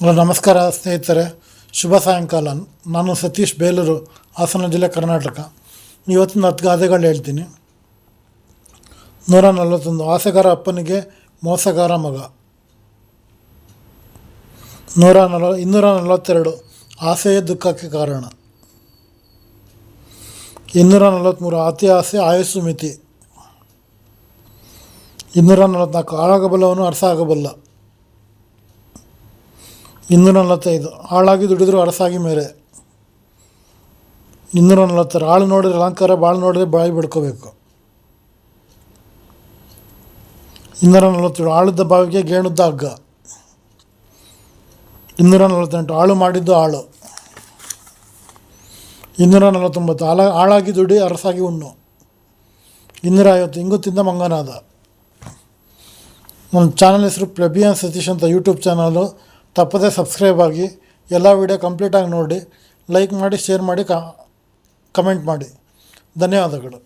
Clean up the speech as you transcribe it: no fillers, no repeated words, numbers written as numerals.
Hello ನಮಸ್ಕಾರ ಸ್ನೇಹಿತರೆ, ಶುಭ ಸಾಯಂಕಾಲ. ನಾನು ಸತೀಶ್, ಬೇಲೂರು, ಹಾಸನ ಜಿಲ್ಲೆ, ಕರ್ನಾಟಕ. ಇವತ್ತಿನ 10 ಗಾದೆಗಳು ಹೇಳ್ತೀನಿ. 141. ಆಸೆಗಾರ ಅಪ್ಪನಿಗೆ ಮೋಸಗಾರ ಮಗ. 242. ಆಸೆಯೇ ದುಃಖಕ್ಕೆ ಕಾರಣ. 243. ಅತಿ ಆಸೆ ಆಯಸ್ಸು ಮಿತಿ. 244. ಹಾಳಾಗಬಲ್ಲವನು ಅರಸ ಆಗಬಲ್ಲ. 245. ಹಾಳಾಗಿ ದುಡಿದ್ರು ಅರಸಾಗಿ ಮೇರೆ. 246. ಆಳು ನೋಡಿದ್ರೆ ಅಲಂಕಾರ, ಬಾಳು ನೋಡಿದ್ರೆ ಬಾಯಿ ಬಿಡ್ಕೋಬೇಕು. 247. ಆಳುದ್ದ ಬಾವಿಗೆ ಗೇಣುದ್ದ ಹಗ್ಗ. 248. ಆಳು ಮಾಡಿದ್ದು ಆಳು. 249. ಆಳಾಗಿ ದುಡಿ ಅರಸಾಗಿ ಉಣ್ಣು. 250. ಇಂಗು ತಿಂದ ಮಂಗನಾದ. ನನ್ನ ಚಾನಲ್ ಹೆಸರು ಪ್ಲಬಿಯನ್ ಸತೀಶ್ ಅಂತ, ಯೂಟ್ಯೂಬ್ ಚಾನಲು. ತಪ್ಪದೇ ಸಬ್ಸ್ಕ್ರೈಬ್ ಆಗಿ, ಎಲ್ಲ ವೀಡಿಯೋ ಕಂಪ್ಲೀಟಾಗಿ ನೋಡಿ, ಲೈಕ್ ಮಾಡಿ, ಶೇರ್ ಮಾಡಿ, ಕಮೆಂಟ್ ಮಾಡಿ. ಧನ್ಯವಾದಗಳು.